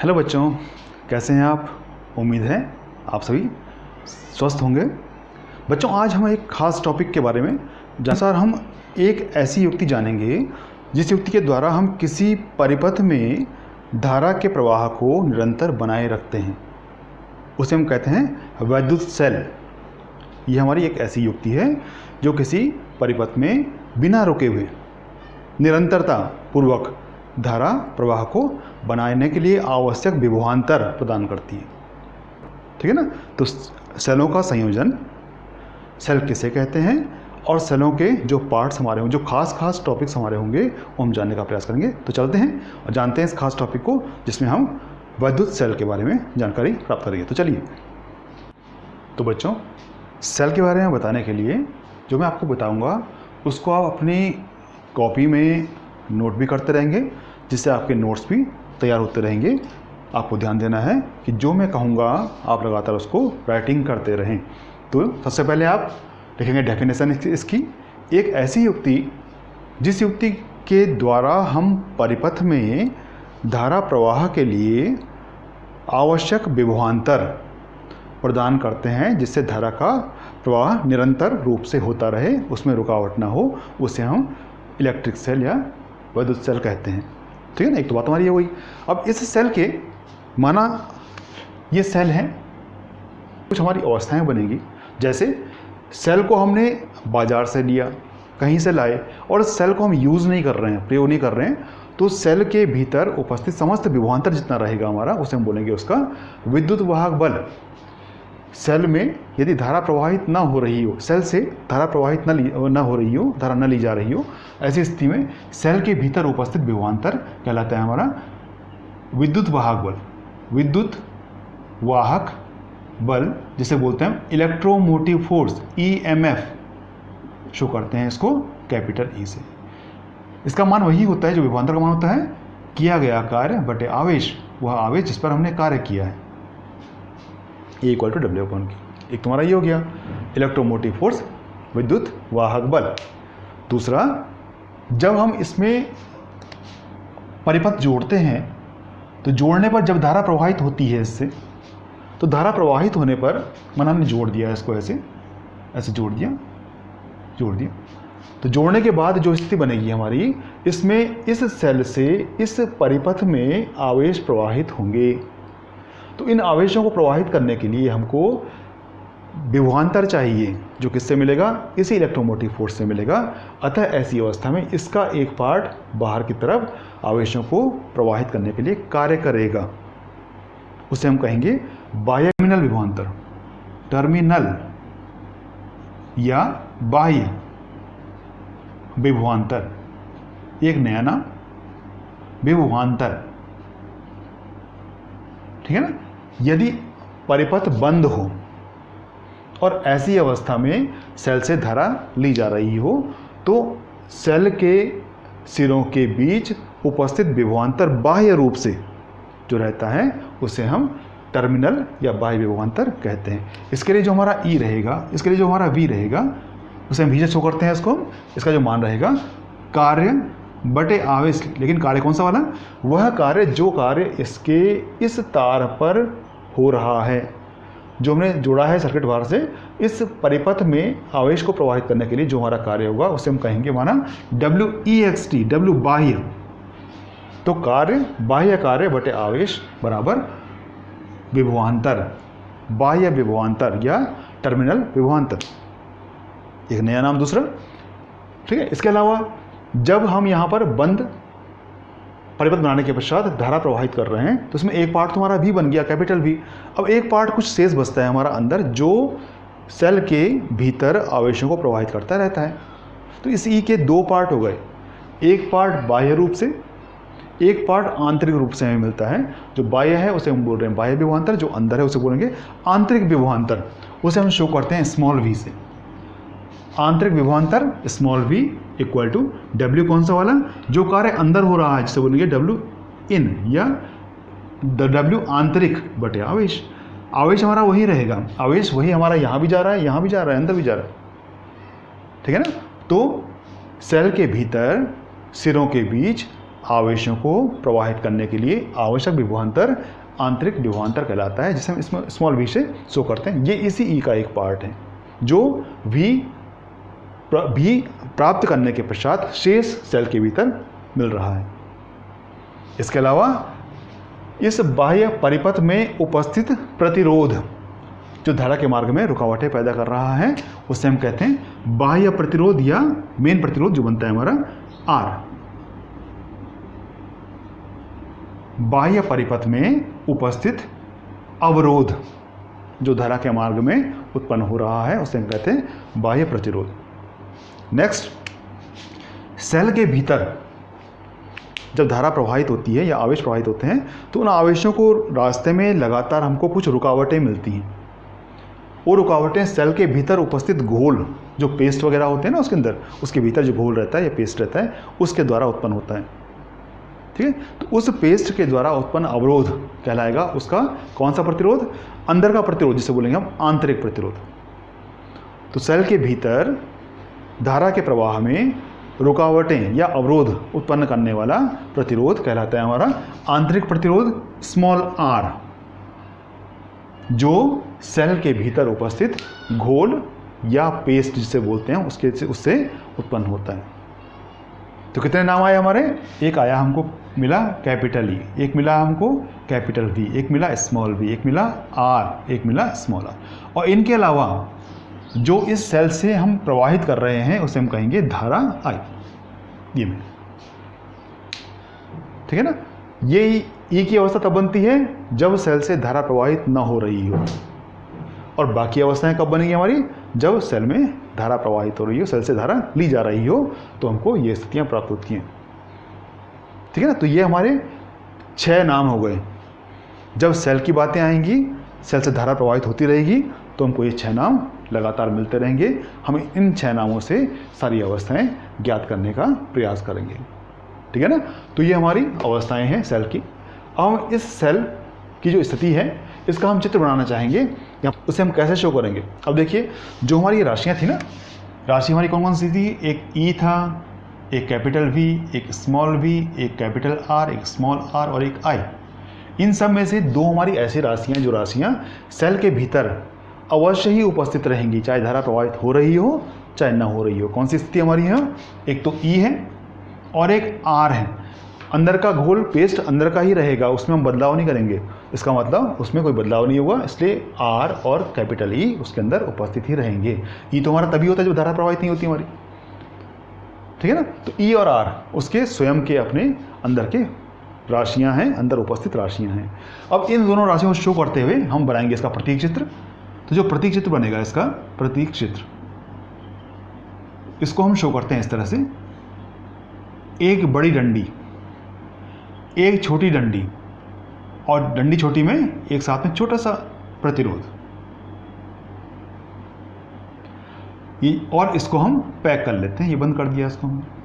Hello बच्चों, कैसे हैं आप। उम्मीद है आप सभी स्वस्थ होंगे। बच्चों, आज हम एक खास टॉपिक के बारे में जैसा हम एक ऐसी युक्ति जानेंगे जिस युक्ति के द्वारा हम किसी परिपथ में धारा के प्रवाह को निरंतर बनाए रखते हैं। उसे हम कहते हैं वैद्युत सेल। ये हमारी एक ऐसी युक्ति है जो किसी परिपथ में बिना रुके हुए निरंतरता पूर्वक धारा प्रवाह को बनाने के लिए आवश्यक विभवांतर प्रदान करती है। ठीक है ना। तो सेलों का संयोजन सेल किसे कहते हैं और सेलों के जो पार्ट्स हमारे होंगे, जो खास टॉपिक्स हमारे होंगे, वो हम जानने का प्रयास करेंगे। तो चलते हैं और जानते हैं इस खास टॉपिक को जिसमें हम वैद्युत सेल के बारे में जानकारी प्राप्त करेंगे। तो चलिए। तो बच्चों, सेल के बारे में बताने के लिए जो मैं आपको बताऊंगा उसको आप अपनी कॉपी में नोट भी करते रहेंगे, जिससे आपके नोट्स भी तैयार होते रहेंगे। आपको ध्यान देना है कि जो मैं कहूँगा आप लगातार उसको राइटिंग करते रहें। तो सबसे पहले आप लिखेंगे डेफिनेशन इसकी, एक ऐसी युक्ति जिस युक्ति के द्वारा हम परिपथ में धारा प्रवाह के लिए आवश्यक विभवांतर प्रदान करते हैं, जिससे धारा का प्रवाह निरंतर रूप से होता रहे, उसमें रुकावट ना हो, उसे हम इलेक्ट्रिक सेल या वैद्युत सेल कहते हैं। ठीक है ना। एक तो बात हमारी ये हुई। अब इस सेल के माना ये सेल हैं, कुछ हमारी अवस्थाएं बनेंगी। जैसे सेल को हमने बाजार से लिया, कहीं से लाए, और सेल को हम यूज़ नहीं कर रहे हैं, प्रयोग नहीं कर रहे हैं, तो सेल के भीतर उपस्थित समस्त विभवांतर जितना रहेगा हमारा, उसे हम बोलेंगे उसका विद्युत वाहक बल। सेल में यदि धारा प्रवाहित ना हो रही हो, सेल से धारा प्रवाहित ना हो रही हो, धारा न ली जा रही हो, ऐसी स्थिति में सेल के भीतर उपस्थित विभवांतर कहलाता है हमारा विद्युत वाहक बल। विद्युत वाहक बल जिसे बोलते हैं इलेक्ट्रोमोटिव फोर्स, EMF शो करते हैं इसको कैपिटल E से। इसका मान वही होता है जो विभवांतर का मान होता है, किया गया कार्य बटे आवेश, वह आवेश जिस पर हमने कार्य किया है, E = W/Q। एक तुम्हारा ये हो गया इलेक्ट्रोमोटिव फोर्स, विद्युत वाहक बल। दूसरा, जब हम इसमें परिपथ जोड़ते हैं तो जोड़ने पर जब धारा प्रवाहित होती है इससे, तो धारा प्रवाहित होने पर माना हमने जोड़ दिया इसको, ऐसे जोड़ दिया, तो जोड़ने के बाद जो स्थिति बनेगी हमारी, इसमें इस सेल से इस परिपथ में आवेश प्रवाहित होंगे। तो इन आवेशों को प्रवाहित करने के लिए हमको विभवांतर चाहिए, जो किससे मिलेगा, इसी इलेक्ट्रोमोटिव फोर्स से मिलेगा। अतः ऐसी अवस्था में इसका एक पार्ट बाहर की तरफ आवेशों को प्रवाहित करने के लिए कार्य करेगा। उसे हम कहेंगे बाह्य टर्मिनल विभवांतर, टर्मिनल या बाह्य विभवांतर, एक नया नाम विभवांतर। ठीक है ना। यदि परिपथ बंद हो और ऐसी अवस्था में सेल से धारा ली जा रही हो, तो सेल के सिरों के बीच उपस्थित विभवांतर बाह्य रूप से जो रहता है उसे हम टर्मिनल या बाह्य विभवांतर कहते हैं। इसके लिए जो हमारा E रहेगा, इसके लिए जो हमारा V रहेगा, उसे हम V से शो करते हैं इसको। इसका जो मान रहेगा कार्य बटे आवेश, लेकिन कार्य कौन सा वाला, वह कार्य जो कार्य इसके इस तार पर हो रहा है, जो हमने जोड़ा है सर्किट बाहर से, इस परिपथ में आवेश को प्रवाहित करने के लिए जो हमारा कार्य होगा उसे हम कहेंगे माना WEXT, W बाह्य। तो कार्य, बाह्य कार्य बटे आवेश बराबर विभवांतर, बाह्य विभवांतर या टर्मिनल विभवांतर, एक नया नाम दूसरा। ठीक है। इसके अलावा जब हम यहाँ पर बंद परिपथ बनाने के पश्चात धारा प्रवाहित कर रहे हैं, तो इसमें एक पार्ट तुम्हारा V बन गया, कैपिटल V। अब एक पार्ट कुछ शेष बचता है हमारा अंदर, जो सेल के भीतर आवेशों को प्रवाहित करता रहता है। तो इस E के दो पार्ट हो गए, एक पार्ट बाह्य रूप से, एक पार्ट आंतरिक रूप से हमें मिलता है। जो बाह्य है उसे हम बोल रहे हैं बाह्य विभवांतर, जो अंदर है उसे बोलेंगे आंतरिक विभवांतर। उसे हम शो करते हैं v से। आंतरिक विभवांतर v = W कौन सा वाला, जो कार्य अंदर हो रहा है, जिसे बोलेंगे WIN या W आंतरिक बटे आवेश। आवेश हमारा वही रहेगा, आवेश वही हमारा यहाँ भी जा रहा है, यहाँ भी जा रहा है, अंदर भी जा रहा है। ठीक है ना। तो सेल के भीतर सिरों के बीच आवेशों को प्रवाहित करने के लिए आवश्यक विभवांतर आंतरिक विभवांतर कहलाता है, जिसे हम इसमें स्मॉल v से शो करते हैं। ये इसी E का एक पार्ट है जो v प्राप्त करने के पश्चात शेष सेल के भीतर मिल रहा है। इसके अलावा इस बाह्य परिपथ में उपस्थित प्रतिरोध जो धारा के मार्ग में रुकावटें पैदा कर रहा है उससे हम कहते हैं बाह्य प्रतिरोध या मेन प्रतिरोध, जो बनता है हमारा R। बाह्य परिपथ में उपस्थित अवरोध जो धारा के मार्ग में उत्पन्न हो रहा है उसे हम कहते हैं बाह्य प्रतिरोध। नेक्स्ट, सेल के भीतर जब धारा प्रवाहित होती है या आवेश प्रवाहित होते हैं तो उन आवेशों को रास्ते में लगातार हमको कुछ रुकावटें मिलती हैं। वो रुकावटें सेल के भीतर उपस्थित घोल जो पेस्ट वगैरह होते हैं ना उसके अंदर, उसके भीतर जो घोल रहता है या पेस्ट रहता है उसके द्वारा उत्पन्न होता है। ठीक है, तो उस पेस्ट के द्वारा उत्पन्न अवरोध कहलाएगा उसका कौन सा प्रतिरोध? अंदर का प्रतिरोध, जिसे बोलेंगे हम आंतरिक प्रतिरोध। तो सेल के भीतर धारा के प्रवाह में रुकावटें या अवरोध उत्पन्न करने वाला प्रतिरोध कहलाता है हमारा आंतरिक प्रतिरोध स्मॉल r, जो सेल के भीतर उपस्थित घोल या पेस्ट जिसे बोलते हैं उससे उत्पन्न होता है। तो कितने नाम आए हमारे? एक आया हमको मिला कैपिटल E, एक मिला हमको कैपिटल V, एक मिला स्मॉल v, एक मिला R, एक मिला स्मॉल r। और इनके अलावा जो इस सेल से हम प्रवाहित कर रहे हैं उसे हम कहेंगे धारा I। ये मिले, ठीक है ना। ये E की अवस्था तब बनती है जब सेल से धारा प्रवाहित ना हो रही हो, और बाकी अवस्थाएं कब बनेंगी हमारी? जब सेल में धारा प्रवाहित हो रही हो, सेल से धारा ली जा रही हो, तो हमको ये स्थितियां प्राप्त होती हैं। ठीक है ना। तो ये हमारे 6 नाम हो गए। जब सेल की बातें आएंगी, सेल से धारा प्रवाहित होती रहेगी, तो हमको ये 6 नाम लगातार मिलते रहेंगे। हम इन 6 नामों से सारी अवस्थाएं ज्ञात करने का प्रयास करेंगे। ठीक है ना। तो ये हमारी अवस्थाएं हैं सेल की। अब हम इस सेल की जो स्थिति है इसका हम चित्र बनाना चाहेंगे, या उसे हम कैसे शो करेंगे? अब देखिए, जो हमारी ये राशियाँ थी ना, राशि हमारी कौन कौन सी थी? एक E था, एक कैपिटल V, एक स्मॉल v, एक कैपिटल R, एक स्मॉल r और एक I। इन सब में से 2 हमारी ऐसी राशियाँ जो राशियाँ सेल के भीतर अवश्य ही उपस्थित रहेंगी, चाहे धारा प्रवाहित हो रही हो चाहे ना हो रही हो। कौन सी स्थिति हमारी है? एक तो E है और एक R है। अंदर का घोल पेस्ट अंदर का ही रहेगा, उसमें हम बदलाव नहीं करेंगे। इसका मतलब उसमें कोई बदलाव नहीं होगा, इसलिए R और कैपिटल E उसके अंदर उपस्थित ही रहेंगे। E तो हमारा तभी होता है जब धारा प्रवाहित नहीं होती हमारी। ठीक है ना। तो E और R उसके स्वयं के अपने अंदर के राशियां हैं, अंदर उपस्थित राशियां हैं। अब इन दोनों राशियों को शो करते हुए हम बनाएंगे इसका प्रतीक चित्र। तो जो प्रतीक चित्र बनेगा, इसका प्रतीक चित्र, इसको हम शो करते हैं इस तरह से। एक बड़ी डंडी, एक छोटी डंडी, और डंडी छोटी में एक साथ में छोटा सा प्रतिरोध, और इसको हम पैक कर लेते हैं। ये बंद कर दिया इसको हमने।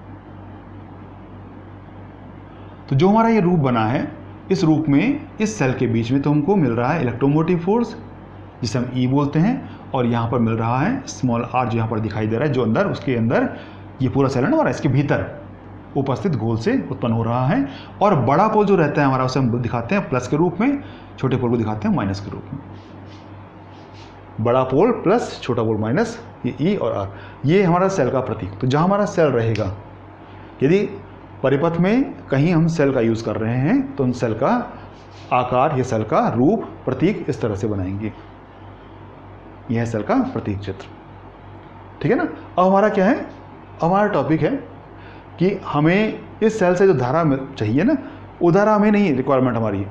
तो जो हमारा ये रूप बना है, इस रूप में इस सेल के बीच में तो हमको मिल रहा है इलेक्ट्रोमोटिव फोर्स, जिसे हम E बोलते हैं, और यहाँ पर मिल रहा है स्मॉल r, जो यहाँ पर दिखाई दे रहा है, जो अंदर उसके अंदर ये पूरा सेल है ना हमारा, इसके भीतर उपस्थित घोल से उत्पन्न हो रहा है। और बड़ा पोल जो रहता है हमारा, उसे हम दिखाते हैं प्लस के रूप में, छोटे पोल को दिखाते हैं माइनस के रूप में। बड़ा पोल प्लस, छोटा पोल माइनस, ये E और R, ये हमारा सेल का प्रतीक। तो जहाँ हमारा सेल रहेगा, यदि परिपथ में कहीं हम सेल का यूज़ कर रहे हैं तो हम सेल का आकार या सेल का रूप प्रतीक इस तरह से बनाएंगे। यह है सेल का प्रतीक चित्र। ठीक है ना। अब हमारा क्या है? हमारा टॉपिक है कि हमें इस सेल से जो धारा चाहिए ना, वो धारा हमें नहीं रिक्वायरमेंट हमारी।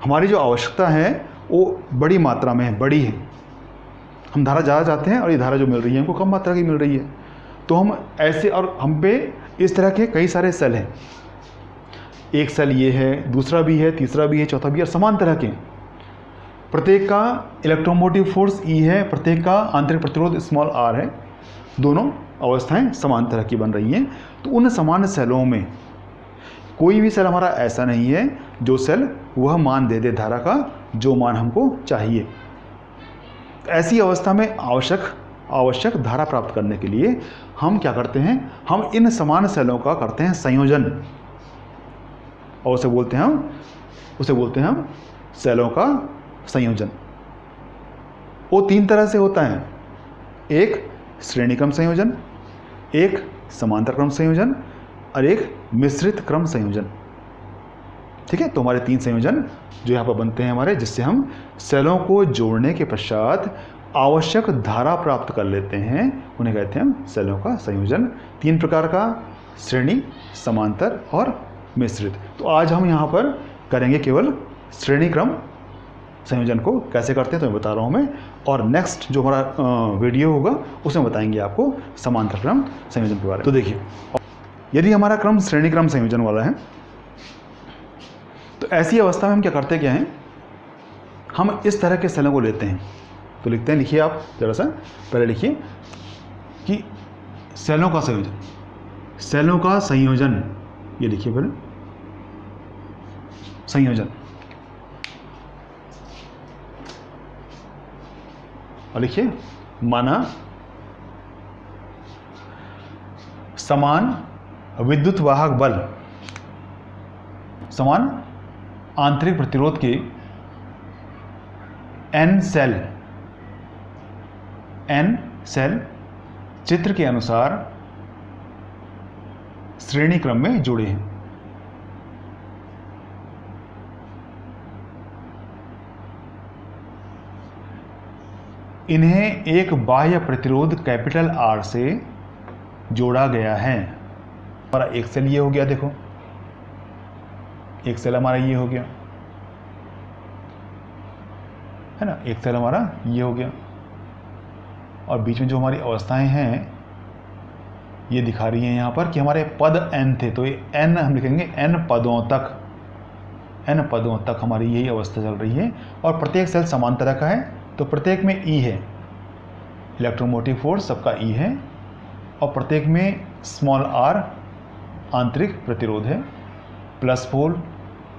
हमारी जो आवश्यकता है वो बड़ी मात्रा में है, बड़ी है। हम धारा ज़्यादा चाहते हैं और ये धारा जो मिल रही है हमको कम मात्रा की मिल रही है। तो हम ऐसे, और हम पे इस तरह के कई सारे सेल हैं। एक सेल ये है, दूसरा भी है, तीसरा भी है, चौथा भी है, और समान तरह के। प्रत्येक का इलेक्ट्रोमोटिव फोर्स E है, प्रत्येक का आंतरिक प्रतिरोध स्मॉल r है। दोनों अवस्थाएं समान तरह की बन रही हैं। तो उन समान सेलों में कोई भी सेल हमारा ऐसा नहीं है जो सेल वह मान दे दे धारा का जो मान हमको चाहिए। ऐसी अवस्था में आवश्यक धारा प्राप्त करने के लिए हम क्या करते हैं? हम इन समान सेलों का करते हैं संयोजन। और उसे बोलते हैं हम सेलों का संयोजन। वो 3 तरह से होता है, एक श्रेणी क्रम संयोजन, एक समांतर क्रम संयोजन और एक मिश्रित क्रम संयोजन। ठीक है, तो हमारे 3 संयोजन जो यहाँ पर बनते हैं हमारे, जिससे हम सेलों को जोड़ने के पश्चात आवश्यक धारा प्राप्त कर लेते हैं, उन्हें कहते हैं हम सेलों का संयोजन। 3 प्रकार का, श्रेणी, समांतर और मिश्रित। तो आज हम यहाँ पर करेंगे केवल श्रेणी क्रम संयोजन को कैसे करते हैं तो मैं बता रहा हूँ मैं, और नेक्स्ट जो हमारा वीडियो होगा उसमें बताएंगे आपको समांतर क्रम संयोजन के बारे में। तो देखिए, यदि हमारा क्रम श्रेणी क्रम संयोजन वाला है तो ऐसी अवस्था में हम क्या करते क्या हैं, हम इस तरह के सेलों को लेते हैं। तो लिखते हैं, लिखिए आप ज़रा सा पहले लिखिए कि सेलों का संयोजन, ये लिखिए पहले संयोजन, और लिखिए माना समान विद्युत वाहक बल, समान आंतरिक प्रतिरोध के n सेल चित्र के अनुसार श्रेणी क्रम में जुड़े हैं। इन्हें एक बाह्य प्रतिरोध कैपिटल R से जोड़ा गया है। हमारा एक सेल ये हो गया, देखो एक सेल हमारा ये हो गया, है ना, एक सेल हमारा ये हो गया, और बीच में जो हमारी अवस्थाएं हैं ये दिखा रही हैं यहाँ पर कि हमारे पद n थे, तो ये n हम लिखेंगे n पदों तक हमारी यही अवस्था चल रही है। और प्रत्येक सेल समान तरह का है, तो प्रत्येक में E है, इलेक्ट्रोमोटिव फोर्स सबका E है, और प्रत्येक में स्मॉल r आंतरिक प्रतिरोध है, प्लस पोल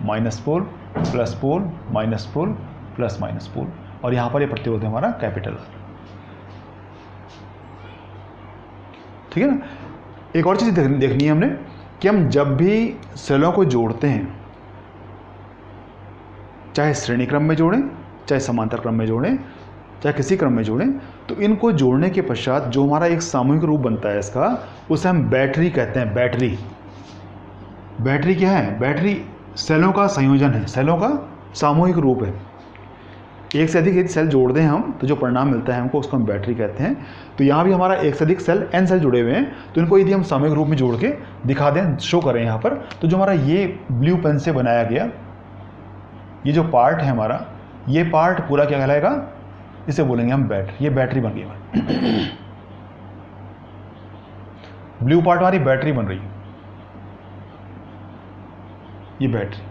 माइनस पोल, प्लस पोल माइनस पोल, प्लस माइनस पोल, और यहाँ पर ये प्रतिरोध है हमारा कैपिटल R। ठीक है ना। एक और चीज़ देखनी है हमने कि हम जब भी सेलों को जोड़ते हैं, चाहे श्रेणी क्रम में जोड़ें, चाहे समांतर क्रम में जोड़ें, चाहे किसी क्रम में जोड़ें, तो इनको जोड़ने के पश्चात जो हमारा एक सामूहिक रूप बनता है इसका, उसे हम बैटरी कहते हैं। बैटरी क्या है? बैटरी सेलों का संयोजन है, सेलों का सामूहिक रूप है। एक से अधिक यदि सेल जोड़ दें हम तो जो परिणाम मिलता है हमको, उसको हम बैटरी कहते हैं। तो यहाँ भी हमारा एक से अधिक सेल n सेल जुड़े हुए हैं, तो इनको यदि हम सामूहिक रूप में जोड़ के दिखा दें, शो करें यहाँ पर, तो जो हमारा ये ब्लू पेन से बनाया गया ये जो पार्ट है हमारा, ये पार्ट पूरा क्या कहलाएगा? इसे बोलेंगे हम बैटरी। ये बैटरी बन गई हमारी, ब्लू पार्ट हमारी बैटरी बन रही है, ये बैटरी,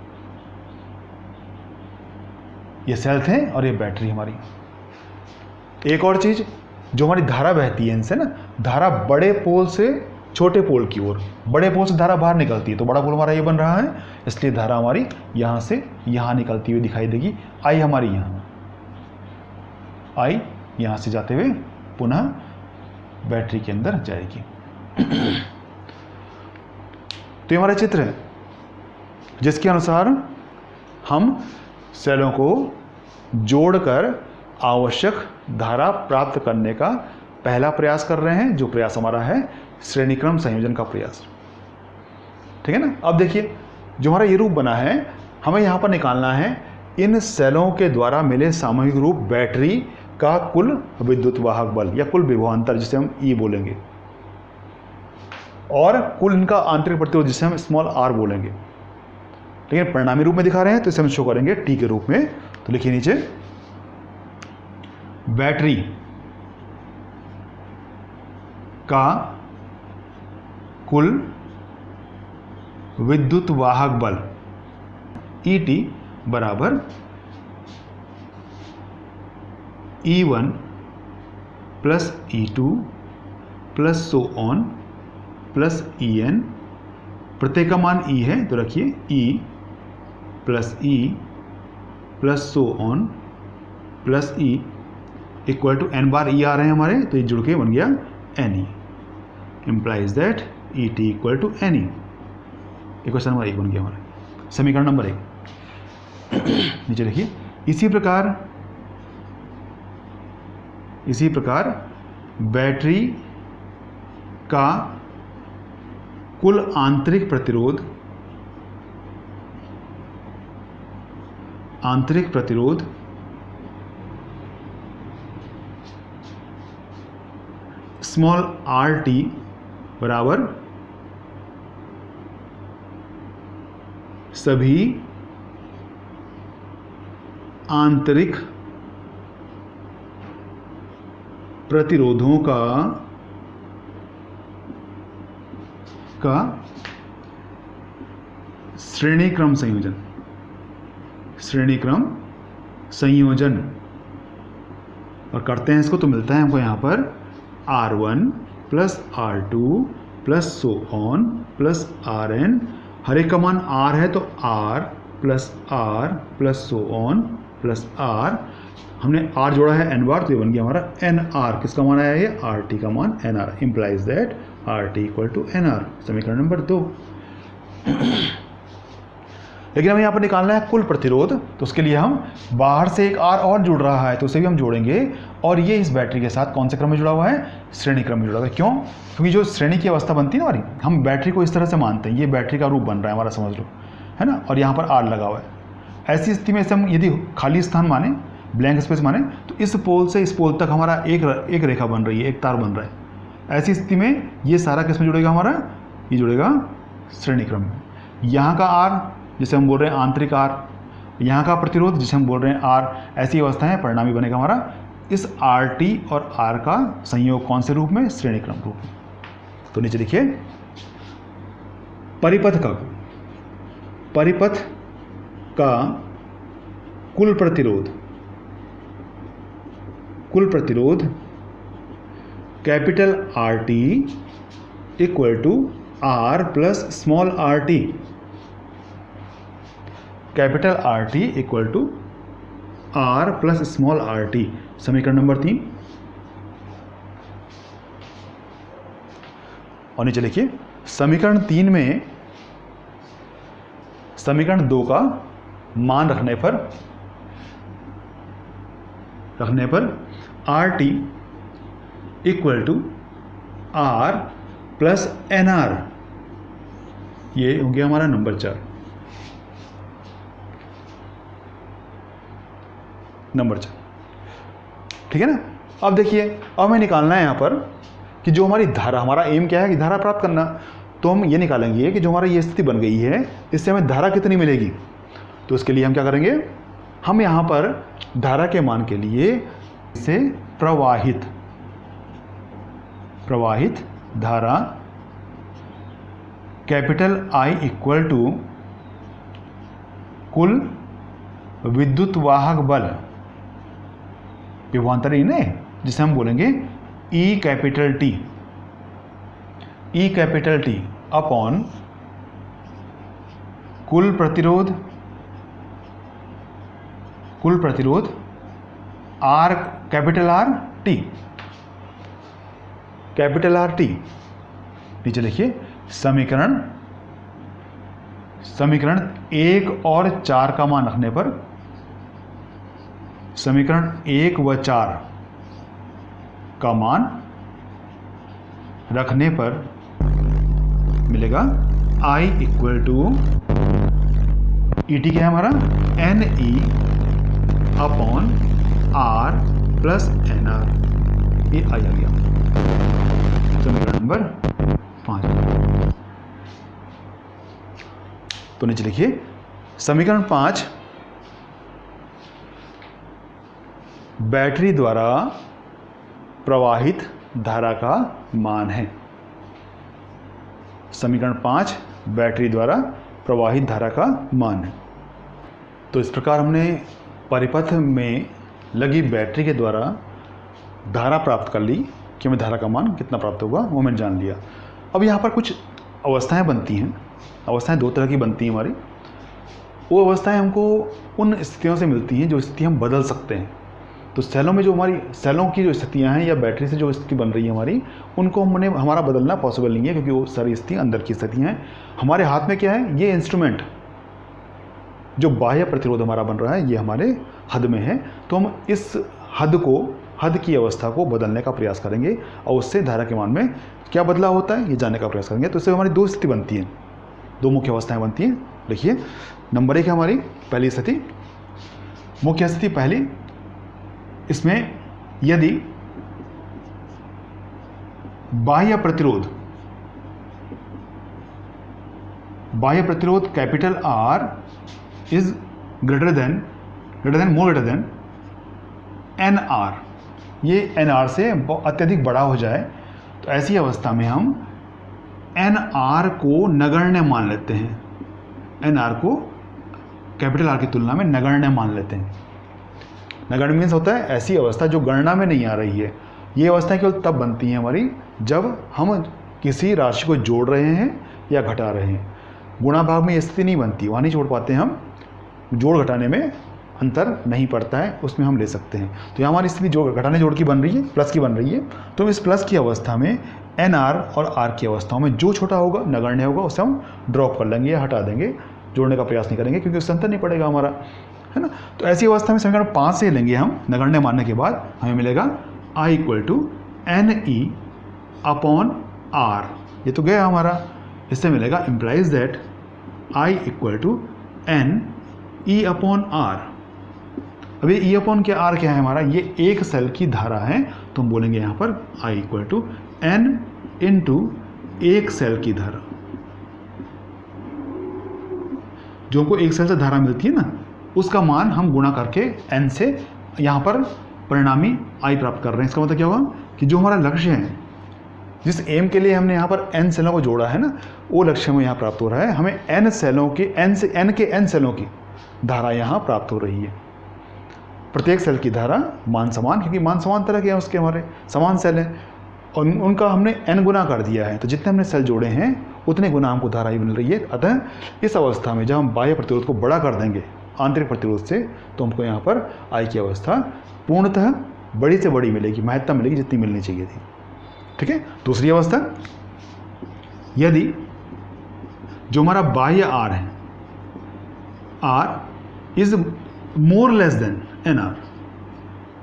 ये सेल थे और ये बैटरी हमारी। एक और चीज, जो हमारी धारा बहती है इनसे ना, धारा बड़े पोल से छोटे पोल की ओर, बड़े पोल से धारा बाहर निकलती है, तो बड़ा पोल हमारा ये बन रहा है, इसलिए धारा हमारी यहाँ से यहाँ निकलती हुई दिखाई देगी। आई हमारी यहाँ, आई यहाँ से जाते हुए पुनः बैटरी के अंदर जाएगी। तो ये हमारा चित्र है जिसके अनुसार हम सेलों को जोड़कर आवश्यक धारा प्राप्त करने का पहला प्रयास कर रहे हैं, जो प्रयास हमारा है श्रेणी क्रम संयोजन का प्रयास। ठीक है ना। अब देखिए, जो हमारा ये रूप बना है, हमें यहाँ पर निकालना है इन सेलों के द्वारा मिले सामूहिक रूप बैटरी का कुल विद्युत वाहक बल या कुल विभवांतर, जिसे हम E बोलेंगे, और कुल इनका आंतरिक प्रतिरोध, जिसे हम स्मॉल r बोलेंगे। लेकिन परिणामी रूप में दिखा रहे हैं तो इसे हम शो करेंगे T के रूप में। तो लिखिए नीचे, बैटरी का कुल विद्युत वाहक बल ET बराबर E1 plus E2 plus so on plus EN। प्रत्येक का मान E है तो रखिए E plus E plus so on plus E equal to n बार E आ रहे हैं हमारे, तो ये जुड़ के बन गया NE, implies that ET equal to NE। Equation number 1 बन गया हमारा। समीकरण नंबर 1। नीचे देखिए, इसी प्रकार बैटरी का कुल आंतरिक प्रतिरोध स्मॉल r t बराबर सभी आंतरिक प्रतिरोधों का श्रेणी क्रम संयोजन और करते हैं इसको, तो मिलता है हमको यहाँ पर R1 plus R2 plus so on plus Rn, हर एक का मान R है तो R plus so on plus R, हमने R जोड़ा है n बार तो ये बन गया हमारा NR। किसका मान आया ये? RT का मान NR, implies that RT equal to NR, समीकरण नंबर 2। लेकिन हमें यहाँ पर निकालना है कुल प्रतिरोध, तो उसके लिए हम बाहर से एक R और जुड़ रहा है तो उसे भी हम जोड़ेंगे, और ये इस बैटरी के साथ कौन से क्रम में जुड़ा हुआ है? श्रेणी क्रम में जुड़ा हुआ है। क्यों? क्योंकि जो श्रेणी की अवस्था बनती है ना हमारी, हम बैटरी को इस तरह से मानते हैं, ये बैटरी का रूप बन रहा है हमारा, समझ लो, है ना, और यहाँ पर R लगा हुआ है। ऐसी स्थिति में से हम यदि खाली स्थान माने, ब्लैंक स्पेस माने, तो इस पोल से इस पोल तक हमारा एक रेखा बन रही है, एक तार बन रहा है। ऐसी स्थिति में ये सारा किस में जुड़ेगा हमारा? ये जुड़ेगा श्रेणी क्रम में। यहाँ का R जिसे हम बोल रहे हैं आंतरिक R, यहाँ का प्रतिरोध जिसे हम बोल रहे हैं R, ऐसी अवस्था है, परिणामी बनेगा हमारा इस RT और R का संयोग कौन से रूप में? श्रेणी क्रम रूप में। तो नीचे देखिए, परिपथ का कुल प्रतिरोध capital RT equal to R plus small RT, capital RT equal to R plus small RT, समीकरण नंबर 3। और नीचे लिखिए, समीकरण 3 में समीकरण 2 का मान रखने पर RT equal to R plus NR, ये हो गया हमारा नंबर 4। ठीक है ना। अब देखिए, अब हमें निकालना है यहाँ पर कि जो हमारी धारा, हमारा एम क्या है कि धारा प्राप्त करना, तो हम ये निकालेंगे कि जो हमारी ये स्थिति बन गई है, इससे हमें धारा कितनी मिलेगी। तो इसके लिए हम क्या करेंगे, हम यहाँ पर धारा के मान के लिए इसे प्रवाहित धारा कैपिटल I इक्वल टू कुल विद्युत वाहक बल, विभवांतरीण है, जिसे हम बोलेंगे E कैपिटल T अपॉन कुल प्रतिरोध R कैपिटल R T। नीचे देखिए, समीकरण 1 और 4 का मान रखने पर, समीकरण 1 व 4 का मान रखने पर मिलेगा I इक्वल टू ET क्या है हमारा? NE upon R plus NR, ये I आ गया, समीकरण नंबर 5। तो नीचे लिखिए, समीकरण 5 बैटरी द्वारा प्रवाहित धारा का मान है। समीकरण 5 बैटरी द्वारा प्रवाहित धारा का मान है। तो इस प्रकार हमने परिपथ में लगी बैटरी के द्वारा धारा प्राप्त कर ली कि हमें धारा का मान कितना प्राप्त होगा वो मैंने जान लिया। अब यहाँ पर कुछ अवस्थाएं बनती हैं, अवस्थाएं 2 तरह की बनती हैं हमारी। वो अवस्थाएं हमको उन स्थितियों से मिलती हैं जो स्थिति हम बदल सकते हैं। तो सेलों में जो हमारी सेलों की जो स्थितियां हैं या बैटरी से जो स्थिति बन रही है हमारी, उनको हमारा बदलना पॉसिबल नहीं है, क्योंकि वो सारी स्थिति अंदर की स्थितियाँ हैं। हमारे हाथ में क्या है, ये इंस्ट्रूमेंट जो बाह्य प्रतिरोध हमारा बन रहा है ये हमारे हद में है, तो हम इस हद की अवस्था को बदलने का प्रयास करेंगे और उससे धारा के मान में क्या बदलाव होता है ये जानने का प्रयास करेंगे। तो इससे हमारी दो स्थिति बनती हैं, दो मुख्य अवस्थाएं बनती हैं। देखिए नंबर 1 है हमारी पहली स्थिति, मुख्य स्थिति पहली। इसमें यदि बाह्य प्रतिरोध capital R is greater than NR, ये NR से अत्यधिक बड़ा हो जाए तो ऐसी अवस्था में हम NR को नगण्य मान लेते हैं। NR को कैपिटल R की तुलना में नगण्य मान लेते हैं। नगण्य मीन्स होता है ऐसी अवस्था जो गणना में नहीं आ रही है। ये अवस्था केवल तब बनती है हमारी जब हम किसी राशि को जोड़ रहे हैं या घटा रहे हैं। गुणा भाग में ये स्थिति नहीं बनती, वहाँ नहीं जोड़ पाते हम, जोड़ घटाने में अंतर नहीं पड़ता है, उसमें हम ले सकते हैं। तो यहाँ हमारी स्थिति जो घटाने जोड़ की बन रही है, प्लस की बन रही है। तो इस प्लस की अवस्था में NR और R की अवस्थाओं में जो छोटा होगा नगण्य होगा उसे हम ड्रॉप कर लेंगे या हटा देंगे, जोड़ने का प्रयास नहीं करेंगे क्योंकि उससे अंतर नहीं पड़ेगा हमारा, है ना। तो ऐसी अवस्था में समीकरण 5 से लेंगे हम नगण्य मानने के बाद, हमें मिलेगा I = NE/R। ये तो गया हमारा, इससे मिलेगा इम्प्लाइज दैट I = NE/R। अब ये E/R क्या है हमारा, ये एक सेल की धारा है, तो हम बोलेंगे यहाँ पर I = N × एक सेल की धारा। जो हमको एक सेल से धारा मिलती है ना, उसका मान हम गुणा करके N से यहाँ पर परिणामी I प्राप्त कर रहे हैं। इसका मतलब क्या होगा कि जो हमारा लक्ष्य है, जिस एम के लिए हमने यहाँ पर N सेलों को जोड़ा है ना, वो लक्ष्य हमें यहाँ प्राप्त हो रहा है। हमें N सेलों की N के N सेलों की धारा यहाँ प्राप्त हो रही है। प्रत्येक सेल की धारा मान समान, क्योंकि मान समान तरह के हैं, उसके हमारे समान सेल हैं और उनका हमने n गुना कर दिया है, तो जितने हमने सेल जोड़े हैं उतने गुना हमको धारा ही मिल रही है। अतः इस अवस्था में जब हम बाह्य प्रतिरोध को बड़ा कर देंगे आंतरिक प्रतिरोध से, तो हमको यहाँ पर I की अवस्था पूर्णतः बड़ी से बड़ी मिलेगी, महत्तम मिलेगी जितनी मिलनी चाहिए थी। ठीक है। दूसरी अवस्था, यदि जो हमारा बाह्य R है, R is more less than NR,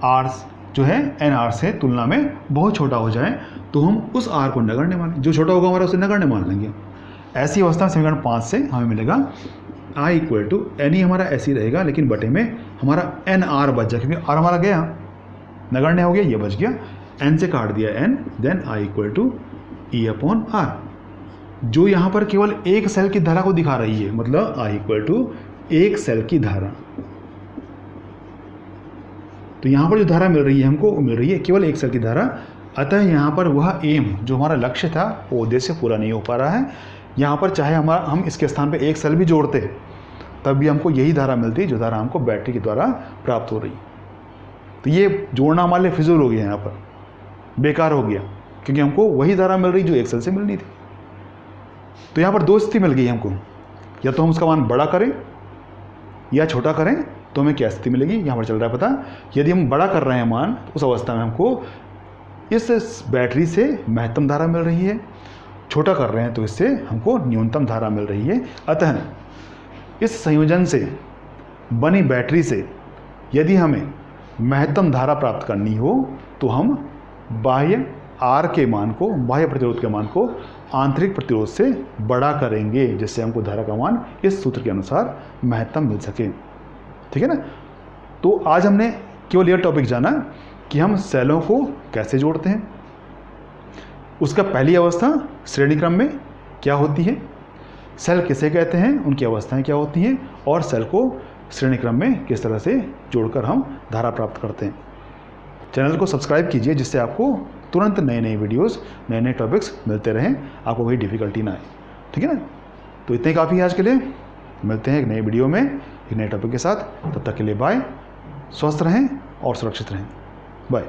R जो है NR से तुलना में बहुत छोटा हो जाए तो हम उस R को नगण्य मान, जो छोटा होगा हमारा उसे नगण्य मान लेंगे। ऐसी अवस्था में समीकरण 5 से हमें मिलेगा I = NE हमारा ऐसे ही रहेगा, लेकिन बटे में हमारा NR बच जाए, क्योंकि R हमारा गया नगण्य हो गया, ये बच गया, N से काट दिया N, देन I = E/R, जो यहाँ पर केवल एक सेल की धारा को दिखा रही है, मतलब I = एक सेल की धारा। तो यहाँ पर जो धारा मिल रही है हमको, वो मिल रही है केवल एक सेल की धारा। अतः यहाँ पर वह एम जो हमारा लक्ष्य था वो उद्देश्य पूरा नहीं हो पा रहा है। यहाँ पर चाहे हम इसके स्थान पे एक सेल भी जोड़ते तब भी हमको यही धारा मिलती जो धारा हमको बैटरी के द्वारा प्राप्त हो रही। तो ये जोड़ना हमारे लिए फिजूल हो गया, यहाँ पर बेकार हो गया, क्योंकि हमको वही धारा मिल रही जो एक सेल से मिलनी थी। तो यहाँ पर दो स्थिति मिल गई हमको, या तो हम उसका मान बड़ा करें या छोटा करें, तो हमें क्या स्थिति मिलेगी यहाँ पर चल रहा है पता। यदि हम बड़ा कर रहे हैं मान, तो उस अवस्था में हमको इस बैटरी से महत्तम धारा मिल रही है, छोटा कर रहे हैं तो इससे हमको न्यूनतम धारा मिल रही है। अतः इस संयोजन से बनी बैटरी से यदि हमें महत्तम धारा प्राप्त करनी हो तो हम बाह्य R के मान को, बाह्य प्रतिरोध के मान को आंतरिक प्रतिरोध से बड़ा करेंगे, जिससे हमको धारा का मान इस सूत्र के अनुसार महत्तम मिल सके। ठीक है ना। तो आज हमने केवल यह टॉपिक जाना कि हम सेलों को कैसे जोड़ते हैं, उसका पहली अवस्था श्रेणी क्रम में क्या होती है, सेल किसे कहते हैं, उनकी अवस्थाएं क्या होती हैं, और सेल को श्रेणी क्रम में किस तरह से जोड़कर हम धारा प्राप्त करते हैं। चैनल को सब्सक्राइब कीजिए, जिससे आपको तुरंत नए नए वीडियोस, नए नए टॉपिक्स मिलते रहें, आपको कोई डिफ़िकल्टी ना आए। ठीक है ना। तो इतने काफ़ी है आज के लिए। मिलते हैं एक नए वीडियो में एक नए टॉपिक के साथ। तब तक के लिए बाय। स्वस्थ रहें और सुरक्षित रहें। बाय।